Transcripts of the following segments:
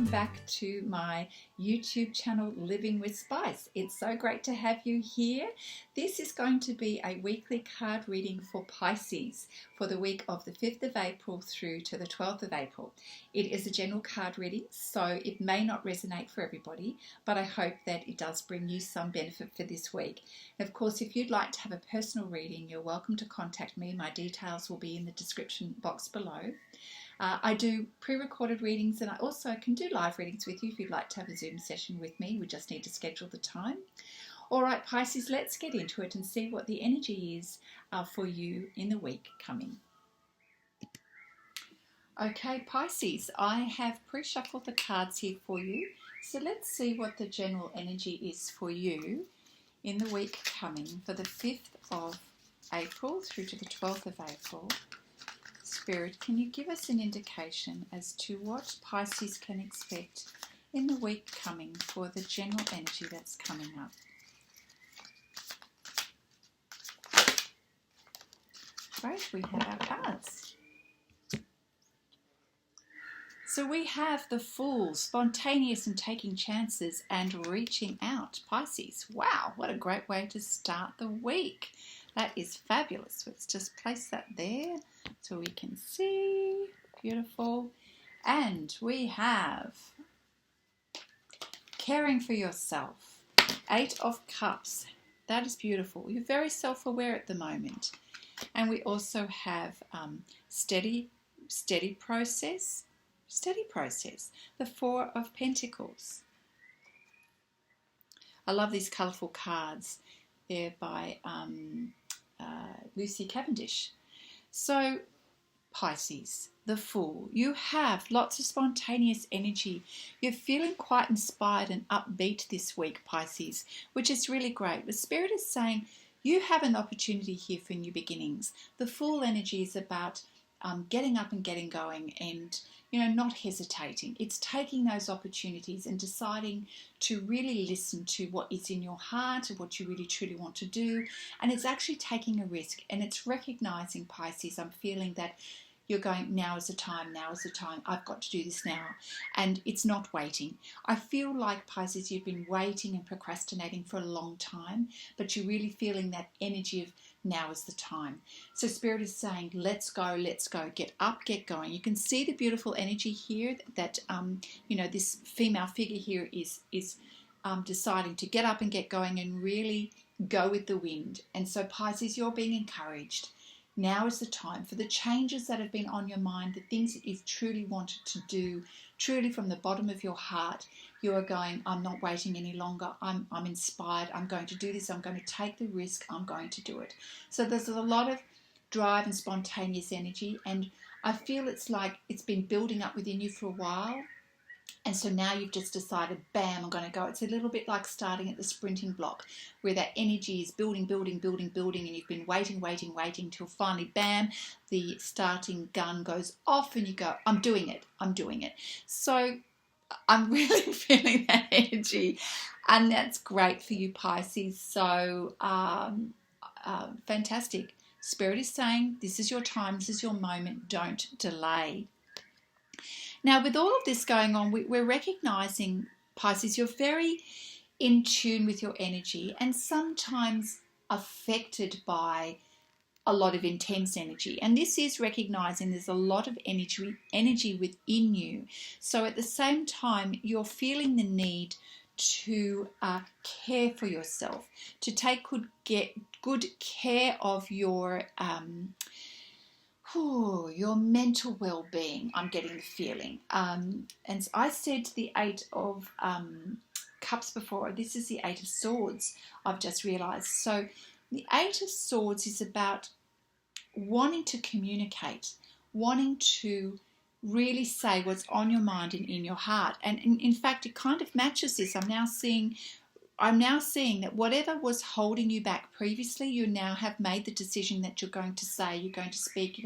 welcome back to my YouTube channel Living with Spice. It's so great to have you here. This is going to be a weekly card reading for Pisces for the week of the 5th of April through to the 12th of April. It is a general card reading, so it may not resonate for everybody, but I hope that it does bring you some benefit for this week. Of course, if you'd like to have a personal reading, you're welcome to contact me. My details will be in the description box below. I do pre-recorded readings, and I also can do live readings with you if you'd like to have a Zoom session with me. We just need to schedule the time. All right, Pisces, let's get into it and see what the energy is for you in the week coming. Okay, Pisces, I have pre-shuffled the cards here for you. So let's see what the general energy is for you in the week coming for the 5th of April through to the 12th of April. Spirit, can you give us an indication as to what Pisces can expect in the week coming for the general energy that's coming up? Great, we have our cards. So we have the Fool, spontaneous and taking chances and reaching out. Pisces, wow, what a great way to start the week. That is fabulous. Let's just place that there so we can see. Beautiful. And we have caring for yourself. 8 of Cups. That is beautiful. You're very self-aware at the moment. And we also have steady process. Steady process. The 4 of Pentacles. I love these colourful cards. They're by Lucy Cavendish. So, Pisces, the Fool, you have lots of spontaneous energy. You're feeling quite inspired and upbeat this week, Pisces, which is really great. The Spirit is saying you have an opportunity here for new beginnings. The Fool energy is about getting up and getting going and, not hesitating. It's taking those opportunities and deciding to really listen to what is in your heart and what you really truly want to do. And it's actually taking a risk, and it's recognizing, Pisces, I'm feeling that you're going, now is the time, I've got to do this now. And it's not waiting. I feel like, Pisces, you've been waiting and procrastinating for a long time, but you're really feeling that energy of now is the time. So Spirit is saying, let's go, get up, get going. You can see the beautiful energy here that, this female figure here is deciding to get up and get going and really go with the wind. And so, Pisces, you're being encouraged. Now is the time for the changes that have been on your mind, the things that you've truly wanted to do, truly from the bottom of your heart. You are going, I'm not waiting any longer. I'm inspired. I'm going to do this. I'm going to take the risk. I'm going to do it. So there's a lot of drive and spontaneous energy. And I feel it's like it's been building up within you for a while. And so now you've just decided, bam, I'm going to go. It's a little bit like starting at the sprinting block where that energy is building, and you've been waiting till finally, bam, the starting gun goes off and you go, I'm doing it. So I'm really feeling that energy, and that's great for you, Pisces. So fantastic. Spirit is saying, this is your time, this is your moment, don't delay. Now, with all of this going on, we're recognizing, Pisces, you're very in tune with your energy and sometimes affected by a lot of intense energy. And this is recognizing there's a lot of energy within you. So at the same time, you're feeling the need to care for yourself, to take good care of your mental well-being. I'm getting the feeling. And I said the 8 of Cups before. This is the 8 of Swords, I've just realized. So the 8 of Swords is about wanting to communicate, wanting to really say what's on your mind and in your heart. And in fact, it kind of matches this. I'm now seeing that whatever was holding you back previously, you now have made the decision that you're going to say, you're going to speak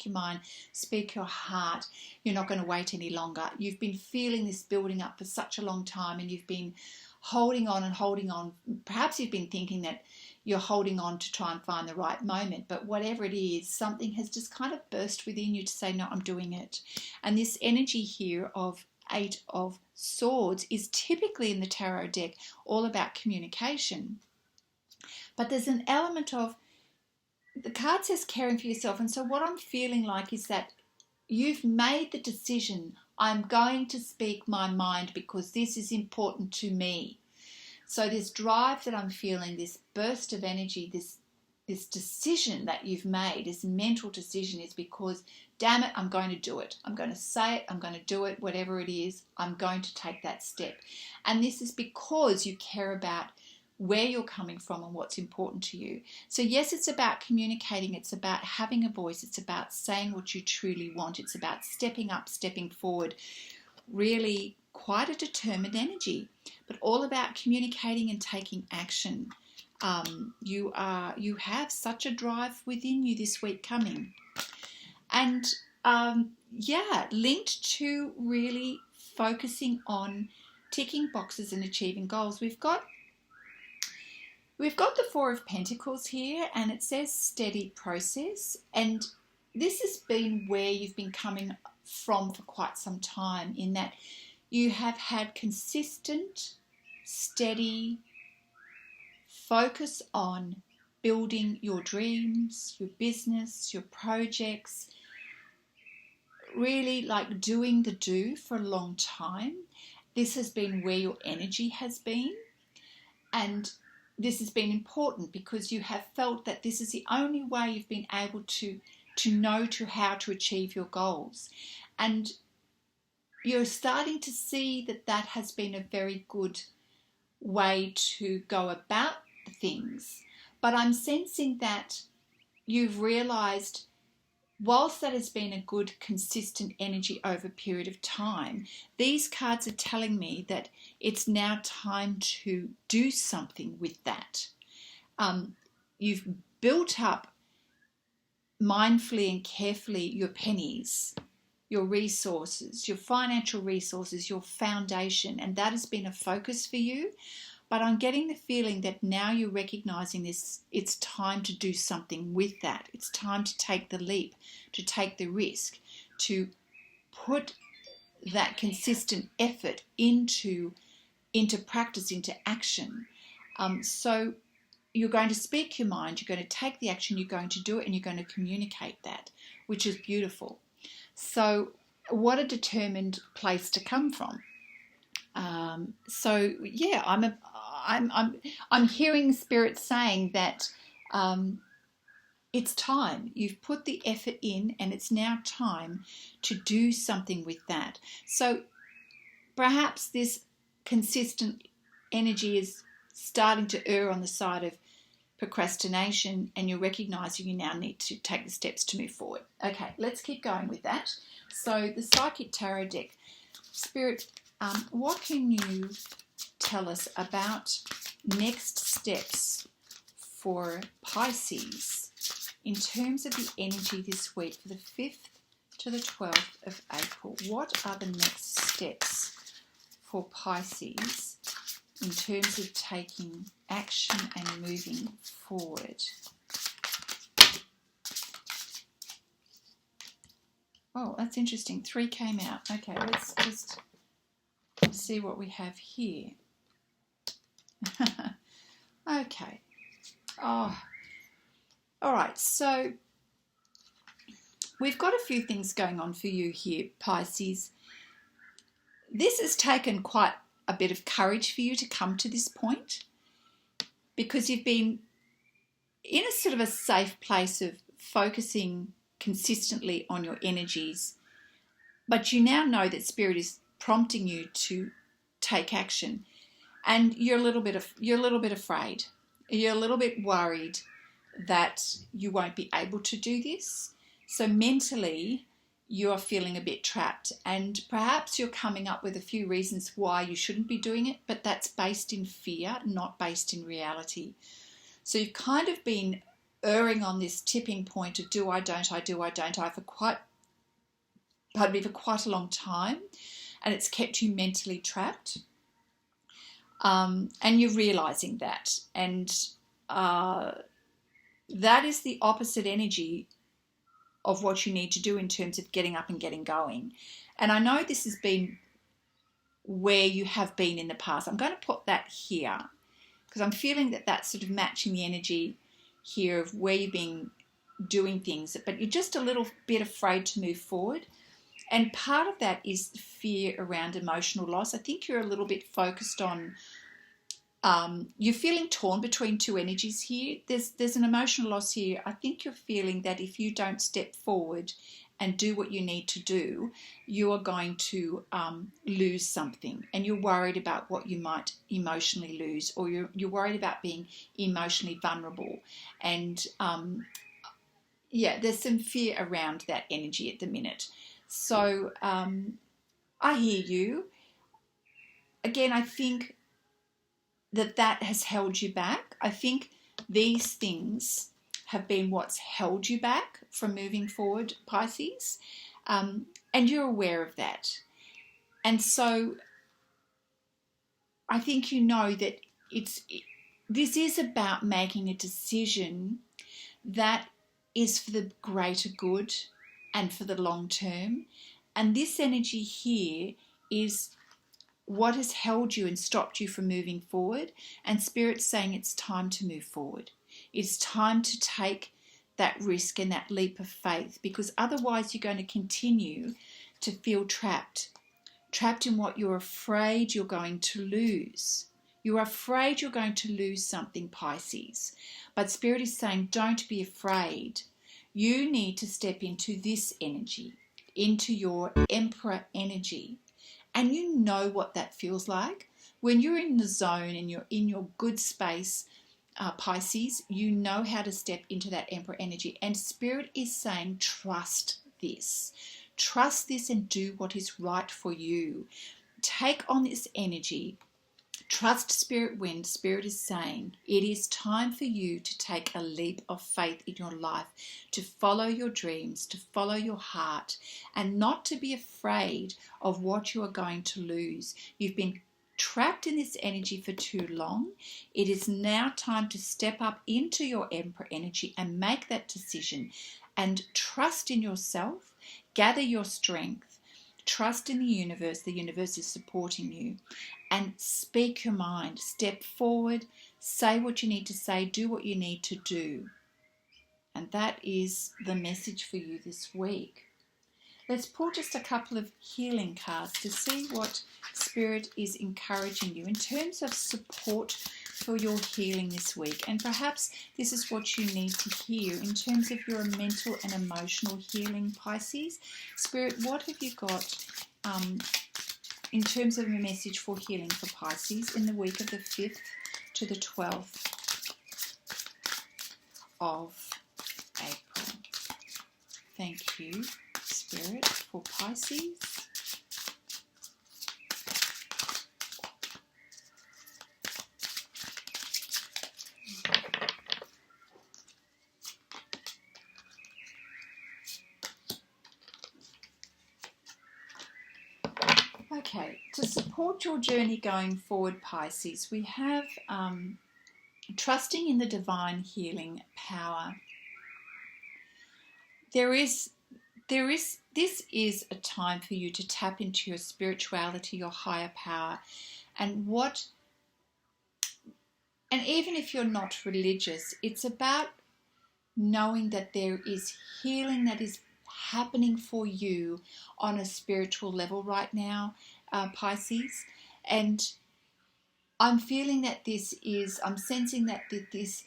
your mind, speak your heart. You're not going to wait any longer. You've been feeling this building up for such a long time, and you've been holding on. Perhaps you've been thinking that you're holding on to try and find the right moment, but whatever it is, something has just kind of burst within you to say, no, I'm doing it. And this energy here of Eight of Swords is typically in the tarot deck all about communication. But there's an element of, the card says caring for yourself. And so what I'm feeling like is that you've made the decision, I'm going to speak my mind because this is important to me. So this drive that I'm feeling, this burst of energy, this decision that you've made, this mental decision, is because, damn it, I'm going to do it. I'm going to say it. I'm going to do it. Whatever it is, I'm going to take that step. And this is because you care about where you're coming from and what's important to you. So yes, it's about communicating. It's about having a voice. It's about saying what you truly want. It's about stepping up, stepping forward. Really quite a determined energy, but all about communicating and taking action. You have such a drive within you this week coming. And linked to really focusing on ticking boxes and achieving goals. We've got the Four of Pentacles here, and it says steady process. And this has been where you've been coming from for quite some time, in that you have had consistent, steady focus on building your dreams, your business, your projects, really like doing the do for a long time. This has been where your energy has been, and this has been important because you have felt that this is the only way you've been able to know how to achieve your goals. And you're starting to see that has been a very good way to go about things. But I'm sensing that you've realized, whilst that has been a good, consistent energy over a period of time, these cards are telling me that it's now time to do something with that. You've built up mindfully and carefully your pennies, your resources, your financial resources, your foundation, and that has been a focus for you. But I'm getting the feeling that now you're recognizing this, it's time to do something with that. It's time to take the leap, to take the risk, to put that consistent effort into practice, into action. So you're going to speak your mind, you're going to take the action, you're going to do it, and you're going to communicate that, which is beautiful. So what a determined place to come from. I'm hearing Spirit saying that it's time. You've put the effort in, and it's now time to do something with that. So perhaps this consistent energy is starting to err on the side of procrastination, and you're recognizing you now need to take the steps to move forward. Okay, let's keep going with that. So the Psychic Tarot deck. Spirit, what can you tell us about next steps for Pisces in terms of the energy this week for the 5th to the 12th of April? What are the next steps for Pisces in terms of taking action and moving forward? Oh, that's interesting. 3 came out. Okay, let's just see what we have here. Okay. Oh, all right. So we've got a few things going on for you here, Pisces. This has taken quite a bit of courage for you to come to this point, because you've been in a sort of a safe place of focusing consistently on your energies, but you now know that Spirit is prompting you to take action, and you're a little bit afraid. You're a little bit worried that you won't be able to do this. So mentally, you are feeling a bit trapped, and perhaps you're coming up with a few reasons why you shouldn't be doing it, but that's based in fear, not based in reality. So you've kind of been erring on this tipping point of do I, don't I, do I, don't I for quite a long time, and it's kept you mentally trapped. And you're realizing that, and that is the opposite energy of what you need to do in terms of getting up and getting going. And I know this has been where you have been in the past. I'm going to put that here because I'm feeling that that's sort of matching the energy here of where you've been doing things, but you're just a little bit afraid to move forward. And part of that is the fear around emotional loss. I think you're a little bit focused on, you're feeling torn between two energies here. There's an emotional loss here. I think you're feeling that if you don't step forward and do what you need to do, you are going to lose something, and you're worried about what you might emotionally lose, or you're worried about being emotionally vulnerable. And there's some fear around that energy at the minute. So I hear you. Again, I think that has held you back. I think these things have been what's held you back from moving forward, Pisces, and you're aware of that. And so I think you know that this is about making a decision that is for the greater good and for the long term. And this energy here is what has held you and stopped you from moving forward. And Spirit's saying it's time to move forward. It's time to take that risk and that leap of faith, because otherwise you're going to continue to feel trapped in what you're afraid you're going to lose. You're afraid you're going to lose something, Pisces. But Spirit is saying, don't be afraid. You need to step into this energy, into your Emperor energy. And you know what that feels like. When you're in the zone and you're in your good space, Pisces, you know how to step into that Emperor energy. And Spirit is saying, trust this. Trust this and do what is right for you. Take on this energy. Trust Spirit Wind. Spirit is saying it is time for you to take a leap of faith in your life, to follow your dreams, to follow your heart, and not to be afraid of what you are going to lose. You've been trapped in this energy for too long. It is now time to step up into your Emperor energy and make that decision, and trust in yourself, gather your strength, trust in the universe. The universe is supporting you. And speak your mind. Step forward. Say what you need to say. Do what you need to do. And that is the message for you this week. Let's pull just a couple of healing cards to see what Spirit is encouraging you in terms of support for your healing this week. And perhaps this is what you need to hear in terms of your mental and emotional healing, Pisces. Spirit, what have you got in terms of a message for healing for Pisces in the week of the 5th to the 12th of April? Thank you, Spirit, for Pisces. Okay, to support your journey going forward, Pisces, we have trusting in the divine healing power. This is a time for you to tap into your spirituality, your higher power, and even if you're not religious, it's about knowing that there is healing that is happening for you on a spiritual level right now, Pisces. And I'm feeling that I'm sensing that this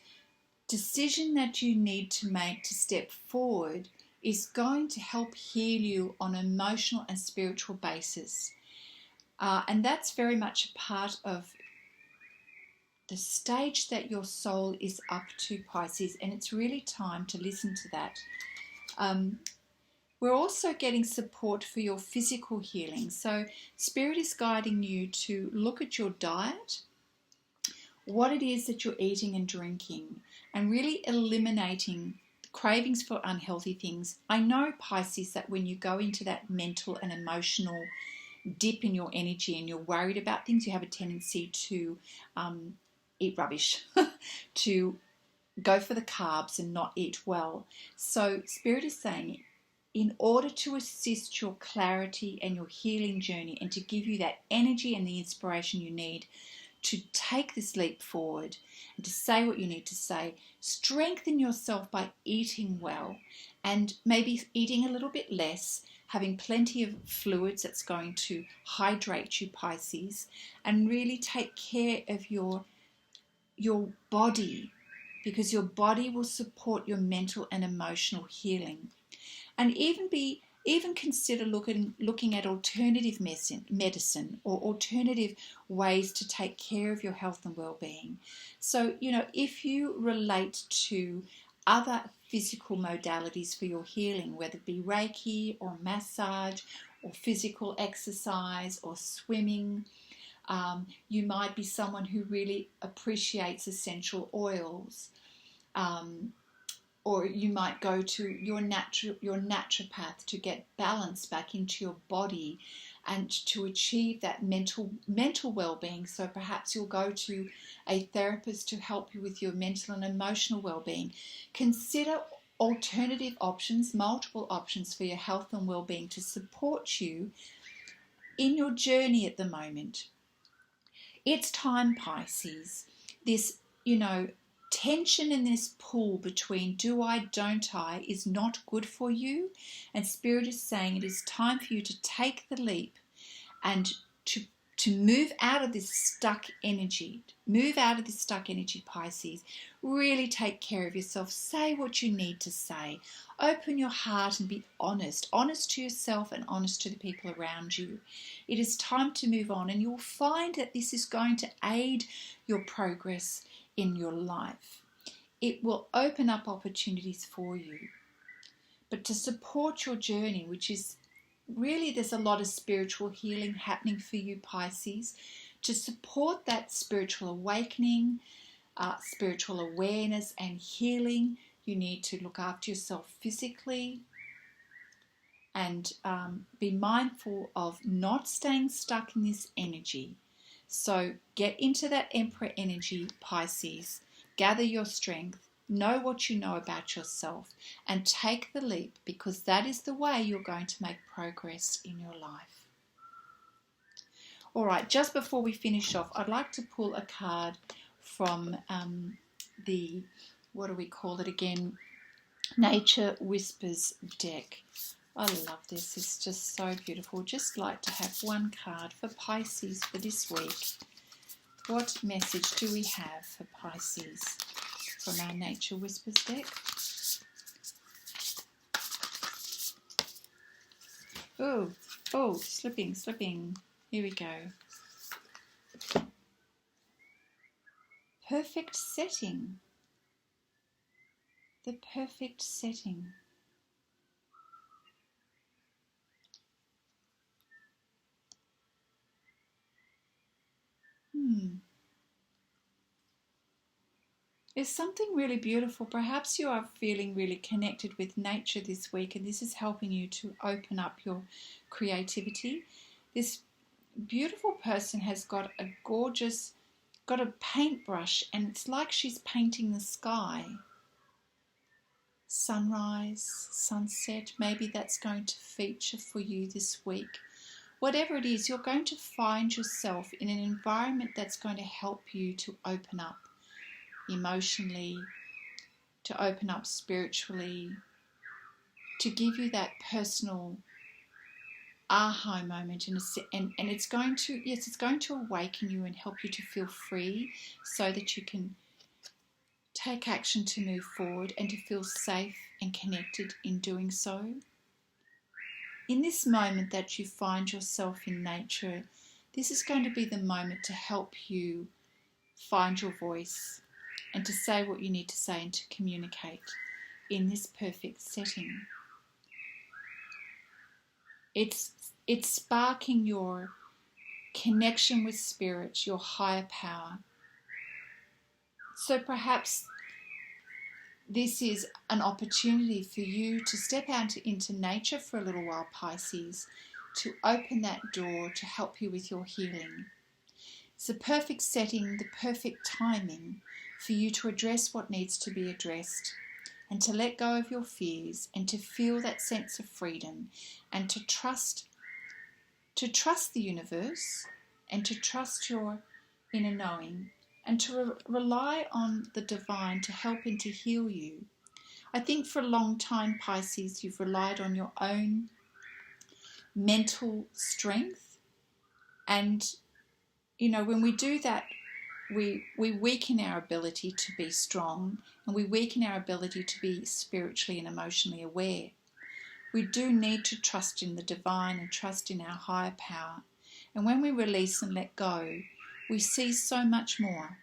decision that you need to make to step forward is going to help heal you on an emotional and spiritual basis. And that's very much a part of the stage that your soul is up to, Pisces, and it's really time to listen to that. We're also getting support for your physical healing. So Spirit is guiding you to look at your diet, what it is that you're eating and drinking, and really eliminating cravings for unhealthy things. I know, Pisces, that when you go into that mental and emotional dip in your energy and you're worried about things, you have a tendency to eat rubbish, to go for the carbs and not eat well. So Spirit is saying in order to assist your clarity and your healing journey and to give you that energy and the inspiration you need to take this leap forward and to say what you need to say, strengthen yourself by eating well and maybe eating a little bit less, having plenty of fluids that's going to hydrate you, Pisces, and really take care of your body, because your body will support your mental and emotional healing. And even consider looking at alternative medicine or alternative ways to take care of your health and well-being. So, if you relate to other physical modalities for your healing, whether it be Reiki or massage or physical exercise or swimming, you might be someone who really appreciates essential oils. Or you might go to your naturopath to get balance back into your body and to achieve that mental well-being. So perhaps you'll go to a therapist to help you with your mental and emotional well-being. Consider alternative options, multiple options for your health and well-being to support you in your journey at the moment. It's time, Pisces. This, tension in this pull between do I, don't I is not good for you. And Spirit is saying it is time for you to take the leap and to move out of this stuck energy. Move out of this stuck energy, Pisces. Really take care of yourself. Say what you need to say. Open your heart and be honest. Honest to yourself and honest to the people around you. It is time to move on, and you'll find that this is going to aid your progress in your life. It will open up opportunities for you. But to support your journey, which is really, there's a lot of spiritual healing happening for you, Pisces. To support that spiritual awakening, spiritual awareness and healing, you need to look after yourself physically and be mindful of not staying stuck in this energy. So get into that Emperor energy, Pisces. Gather your strength. Know what you know about yourself and take the leap, because that is the way you're going to make progress in your life. All right, just before we finish off, I'd like to pull a card from the, what do we call it again? Nature Whispers deck. I love this. It's just so beautiful. Just like to have one card for Pisces for this week. What message do we have for Pisces from our Nature Whispers deck? Oh, slipping. Here we go. Perfect setting. The perfect setting. There's something really beautiful. Perhaps you are feeling really connected with nature this week, and this is helping you to open up your creativity. This beautiful person has got a paintbrush, and it's like she's painting the sky. Sunrise, sunset, maybe that's going to feature for you this week. Whatever it is, you're going to find yourself in an environment that's going to help you to open up emotionally, to open up spiritually, to give you that personal aha moment, and it's going to awaken you and help you to feel free so that you can take action to move forward and to feel safe and connected in doing so. In this moment that you find yourself in nature, this is going to be the moment to help you find your voice and to say what you need to say and to communicate in this perfect setting. It's sparking your connection with spirit, your higher power. So perhaps this is an opportunity for you to step out into nature for a little while, Pisces, to open that door to help you with your healing. It's the perfect setting, the perfect timing for you to address what needs to be addressed and to let go of your fears and to feel that sense of freedom and to trust the universe and to trust your inner knowing and to rely on the divine to help and to heal you. I think for a long time, Pisces, you've relied on your own mental strength, and when we do that, we weaken our ability to be strong, and we weaken our ability to be spiritually and emotionally aware. We do need to trust in the divine and trust in our higher power. And when we release and let go, we see so much more.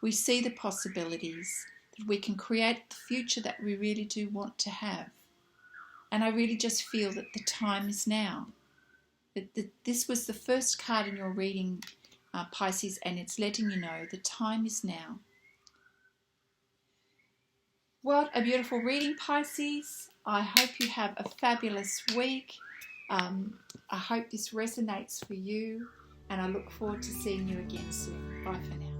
We see the possibilities, that we can create the future that we really do want to have. And I really just feel that the time is now. This was the first card in your reading, Pisces, and it's letting you know the time is now. What a beautiful reading, Pisces. I hope you have a fabulous week. I hope this resonates for you, and I look forward to seeing you again soon. Bye for now.